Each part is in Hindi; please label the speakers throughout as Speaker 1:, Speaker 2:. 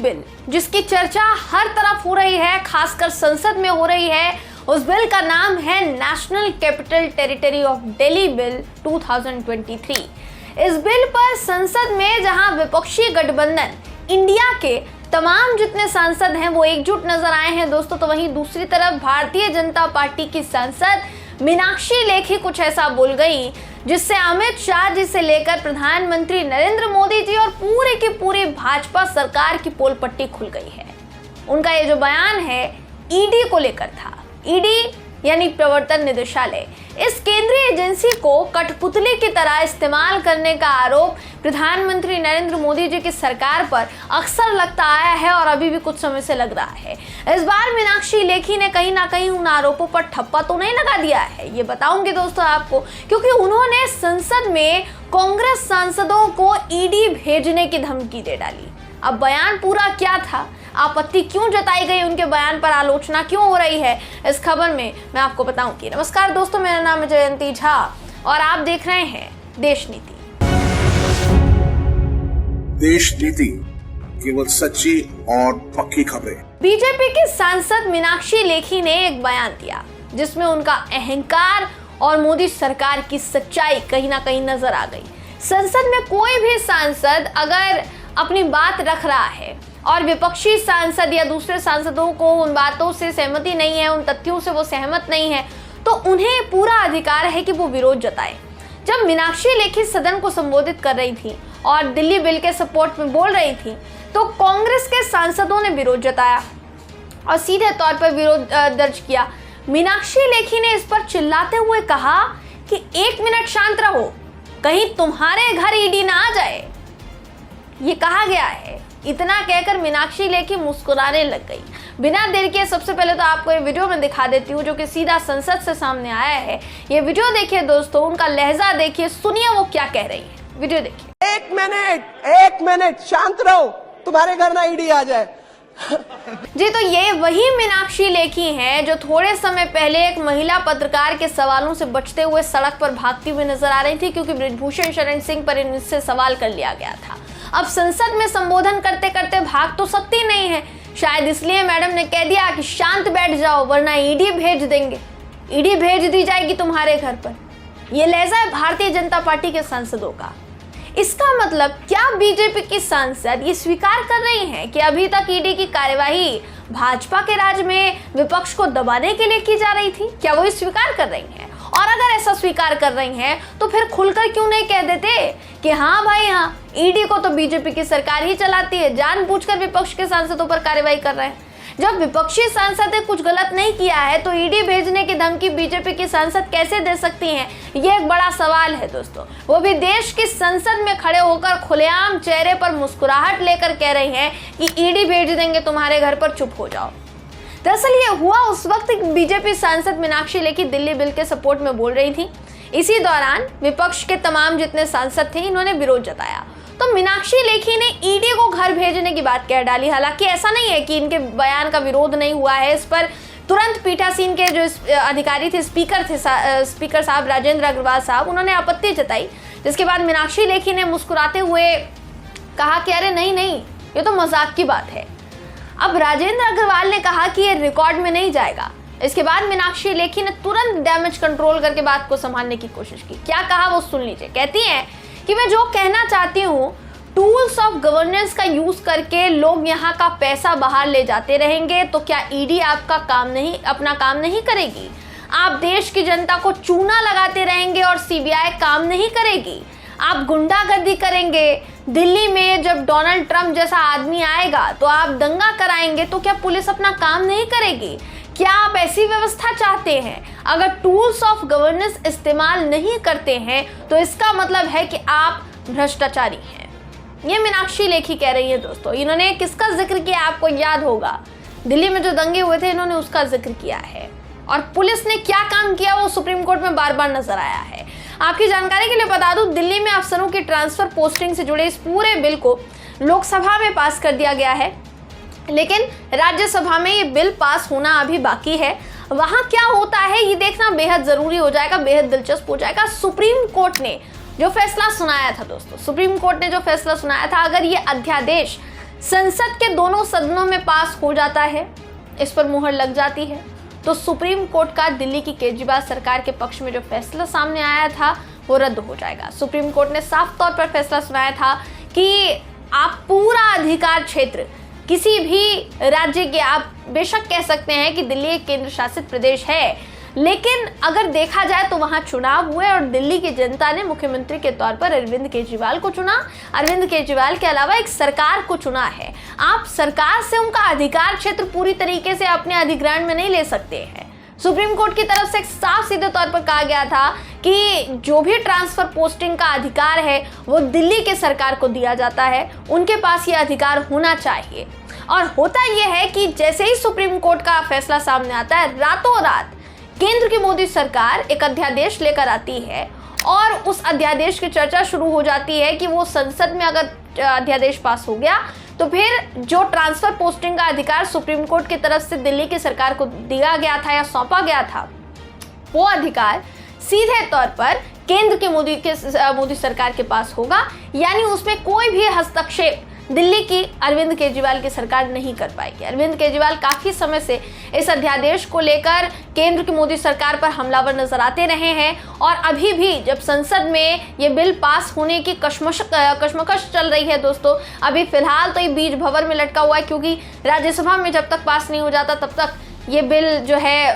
Speaker 1: बिल जिसकी चर्चा हर तरफ हो रही है, खासकर संसद में हो रही है, उस बिल का नाम है national capital territory of Delhi bill 2023। इस बिल पर संसद में जहां विपक्षी गठबंधन इंडिया के तमाम जितने सांसद हैं वो एकजुट नजर आए हैं दोस्तों, तो वहीं दूसरी तरफ भारतीय जनता पार्टी की सांसद मीनाक्षी लेखी कुछ ऐसा बोल गई जिससे अमित शाह जी से लेकर प्रधानमंत्री नरेंद्र मोदी जी और पूरे की पूरी भाजपा सरकार की पोल पट्टी खुल गई है। उनका ये जो बयान है ईडी को लेकर था। ईडी यानी प्रवर्तन निदेशालय, इस केंद्रीय एजेंसी को कठपुतली की तरह इस्तेमाल करने का आरोप प्रधानमंत्री नरेंद्र मोदी जी की सरकार पर अक्सर लगता आया है और अभी भी कुछ समय से लग रहा है। इस बार मीनाक्षी लेखी ने कहीं ना कहीं उन आरोपों पर ठप्पा तो नहीं लगा दिया है, ये बताऊंगी दोस्तों आपको, क्योंकि उन्होंने संसद में कांग्रेस सांसदों को ईडी भेजने की धमकी दे डाली। अब बयान पूरा क्या था, आपत्ति क्यों जताई गई, उनके बयान पर आलोचना क्यों हो रही है, इस खबर में मैं आपको बताऊंगी। नमस्कार दोस्तों, मेरा नाम है जयंती झा और आप देख रहे हैं देश नीति।
Speaker 2: देश नीति, केवल सच्ची और पक्की खबरें।
Speaker 1: बीजेपी की सांसद मीनाक्षी लेखी ने एक बयान दिया जिसमें उनका अहंकार और मोदी सरकार की सच्चाई कहीं ना कहीं नजर आ गई। संसद में कोई भी सांसद अगर अपनी बात रख रहा है और विपक्षी सांसद या दूसरे सांसदों को उन बातों से सहमति नहीं है, उन तथ्यों से वो सहमत नहीं है, तो उन्हें पूरा अधिकार है कि वो विरोध जताएं। जब मीनाक्षी लेखी सदन को संबोधित कर रही थी और दिल्ली बिल के सपोर्ट में बोल रही थी, तो कांग्रेस के सांसदों ने विरोध जताया और सीधे तौर पर विरोध दर्ज किया। मीनाक्षी लेखी ने इस पर चिल्लाते हुए कहा कि 1 मिनट शांत रहो, कहीं तुम्हारे घर ईडी ना आ जाए, ये कहा गया है। इतना कहकर मीनाक्षी लेखी मुस्कुराने लग गई। बिना देर किए सबसे पहले तो आपको ये वीडियो में दिखा देती हूँ जो कि सीधा संसद से सामने आया है। ये वीडियो देखिए दोस्तों, उनका लहजा देखिए, सुनिए वो क्या कह रही है। वीडियो देखिए।
Speaker 3: 1 मिनट शांत रहो, तुम्हारे घर ना ईडी आ जाए।
Speaker 1: जी, तो ये वही मीनाक्षी लेखी हैं जो थोड़े समय पहले एक महिला पत्रकार के सवालों से बचते हुए सड़क पर भागती हुई नजर आ रही थी, क्योंकि बृजभूषण शरण सिंह पर इनसे सवाल कर लिया गया था। अब संसद में संबोधन करते करते भाग तो सकती नहीं है, शायद इसलिए मैडम ने कह दिया कि शांत बैठ जाओ वरना ईडी भेज देंगे, ईडी भेज दी जाएगी तुम्हारे घर पर। यह लहजा है भारतीय जनता पार्टी के सांसदों का। इसका मतलब क्या बीजेपी की सांसद ये स्वीकार कर रही हैं कि अभी तक ईडी की कार्यवाही भाजपा के राज में विपक्ष को दबाने के लिए की जा रही थी? क्या वो स्वीकार कर रही हैं? और अगर ऐसा स्वीकार कर रही हैं तो फिर खुलकर क्यों नहीं कह देते कि हाँ भाई हाँ, ईडी को तो बीजेपी की सरकार ही चलाती है, जानबूझकर विपक्ष के सांसदों पर कार्रवाई कर रहे हैं। जब विपक्षी सांसद ने कुछ गलत नहीं किया है तो ईडी भेजने की धमकी बीजेपी की सांसद कैसे दे सकती हैं? ये एक बड़ा सवाल है दोस्तों। वो भी देश की संसद में खड़े होकर खुलेआम चेहरे पर मुस्कुराहट लेकर कह रही हैं कि ईडी भेज देंगे तुम्हारे घर पर, चुप हो जाओ। दरअसल ये हुआ उस वक्त बीजेपी सांसद मीनाक्षी लेखी दिल्ली बिल के सपोर्ट में बोल रही थी। इसी दौरान विपक्ष के तमाम जितने सांसद थे इन्होंने विरोध जताया, तो मीनाक्षी लेखी ने ईडी को घर भेजने की बात कह डाली। हालांकि ऐसा नहीं है कि इनके बयान का विरोध नहीं हुआ है, इस पर तुरंत पीठासीन के जो अधिकारी थे, स्पीकर साहब राजेंद्र अग्रवाल साहब, उन्होंने आपत्ति जताई, जिसके बाद मीनाक्षी लेखी ने मुस्कुराते हुए कहा कि अरे नहीं नहीं, ये तो मजाक की बात है। अब राजेंद्र अग्रवाल ने कहा कि ये रिकॉर्ड में नहीं जाएगा। इसके बाद मीनाक्षी लेखी ने तुरंत डैमेज कंट्रोल करके बात को संभालने की कोशिश की। क्या कहा वो सुन लीजिए। कहती हैं कि मैं जो कहना चाहती हूँ, टूल्स ऑफ गवर्नेंस का यूज करके लोग यहाँ का पैसा बाहर ले जाते रहेंगे तो क्या ईडी आपका अपना काम नहीं करेगी? आप देश की जनता को चूना लगाते रहेंगे और सीबीआई काम नहीं करेगी? आप गुंडागर्दी करेंगे, दिल्ली में जब डोनाल्ड ट्रंप जैसा आदमी आएगा तो आप दंगा कराएंगे, तो क्या पुलिस अपना काम नहीं करेगी? क्या आप ऐसी व्यवस्था चाहते हैं? अगर टूल्स ऑफ गवर्नेंस इस्तेमाल नहीं करते हैं तो इसका मतलब है कि आप भ्रष्टाचारी हैं। ये मीनाक्षी लेखी कह रही है दोस्तों। इन्होंने किसका जिक्र किया आपको याद होगा, दिल्ली में जो दंगे हुए थे इन्होंने उसका जिक्र किया है। और पुलिस ने क्या काम किया वो सुप्रीम कोर्ट में बार बार नजर आया है। आपकी जानकारी के लिए बता दूं, दिल्ली में अफसरों की ट्रांसफर पोस्टिंग से जुड़े इस पूरे बिल को लोकसभा में पास कर दिया गया है, लेकिन राज्यसभा में ये बिल पास होना अभी बाकी है। वहां क्या होता है ये देखना बेहद जरूरी हो जाएगा, बेहद दिलचस्प हो जाएगा। सुप्रीम कोर्ट ने जो फैसला सुनाया था दोस्तों, सुप्रीम कोर्ट ने जो फैसला सुनाया था, अगर ये अध्यादेश संसद के दोनों सदनों में पास हो जाता है, इस पर मुहर लग जाती है, तो सुप्रीम कोर्ट का दिल्ली की केजरीवाल सरकार के पक्ष में जो फैसला सामने आया था वो रद्द हो जाएगा। सुप्रीम कोर्ट ने साफ तौर पर फैसला सुनाया था कि आप पूरा अधिकार क्षेत्र किसी भी राज्य के, आप बेशक कह सकते हैं कि दिल्ली एक केंद्र शासित प्रदेश है, लेकिन अगर देखा जाए तो वहां चुनाव हुए और दिल्ली की जनता ने मुख्यमंत्री के तौर पर अरविंद केजरीवाल को चुना। अरविंद केजरीवाल के अलावा एक सरकार को चुना है। आप सरकार से उनका अधिकार क्षेत्र पूरी तरीके से अपने अधिग्रहण में नहीं ले सकते हैं। सुप्रीम कोर्ट की तरफ से साफ सीधे तौर पर कहा गया था कि जो भी ट्रांसफर पोस्टिंग का अधिकार है वो दिल्ली के सरकार को दिया जाता है, उनके पास ये अधिकार होना चाहिए। और होता यह है कि जैसे ही सुप्रीम कोर्ट का फैसला सामने आता है, रातों रात केंद्र की मोदी सरकार एक अध्यादेश लेकर आती है और उस अध्यादेश की चर्चा शुरू हो जाती है कि वो संसद में अगर अध्यादेश पास हो गया तो फिर जो ट्रांसफर पोस्टिंग का अधिकार सुप्रीम कोर्ट की तरफ से दिल्ली की सरकार को दिया गया था या सौंपा गया था, वो अधिकार सीधे तौर पर केंद्र की मोदी सरकार के पास होगा। यानी उसमें कोई भी हस्तक्षेप दिल्ली की अरविंद केजरीवाल की सरकार नहीं कर पाएगी। अरविंद केजरीवाल काफी समय से इस अध्यादेश को लेकर केंद्र की मोदी सरकार पर हमलावर नजर आते रहे हैं और अभी भी जब संसद में ये बिल पास होने की कश्मकश चल रही है दोस्तों, अभी फिलहाल तो ये बीज भंवर में लटका हुआ है, क्योंकि राज्यसभा में जब तक पास नहीं हो जाता तब तक ये बिल जो है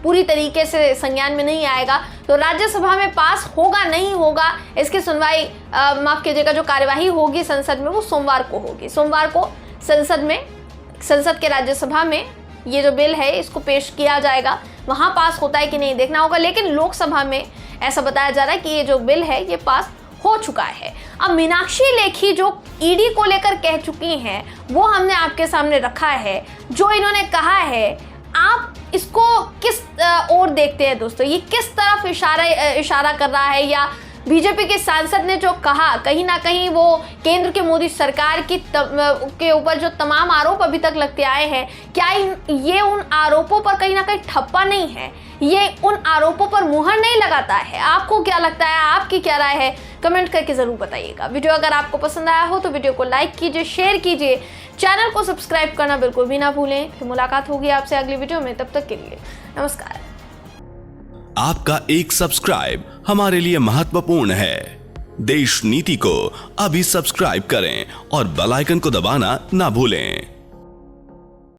Speaker 1: पूरी तरीके से संज्ञान में नहीं आएगा। तो राज्यसभा में पास होगा नहीं होगा, इसकी सुनवाई माफ कीजिएगा, जो कार्यवाही होगी संसद में वो सोमवार को होगी। सोमवार को संसद के राज्यसभा में ये जो बिल है इसको पेश किया जाएगा। वहां पास होता है कि नहीं देखना होगा, लेकिन लोकसभा में ऐसा बताया जा रहा है कि ये जो बिल है ये पास हो चुका है। अब मीनाक्षी लेखी जो ईडी को लेकर कह चुकी हैं वो हमने आपके सामने रखा है। जो इन्होंने कहा है, आप इसको किस ओर देखते हैं दोस्तों? ये किस तरफ इशारा कर रहा है? या बीजेपी के सांसद ने जो कहा, कहीं ना कहीं वो केंद्र के मोदी सरकार के ऊपर जो तमाम आरोप अभी तक लगते आए हैं, क्या ये उन आरोपों पर कहीं ना कहीं ठप्पा नहीं है? ये उन आरोपों पर मुहर नहीं लगाता है? आपको क्या लगता है? आपकी क्या राय है? कमेंट करके जरूर बताइएगा। वीडियो अगर आपको पसंद आया हो तो वीडियो को लाइक कीजिए, शेयर कीजिए, चैनल को सब्सक्राइब करना बिल्कुल भी ना भूलें। फिर मुलाकात होगी आपसे अगली वीडियो में, तब तक के लिए नमस्कार।
Speaker 4: आपका एक सब्सक्राइब हमारे लिए महत्वपूर्ण है। देश नीति को अभी सब्सक्राइब करें और बेल आइकन को दबाना ना भूलें।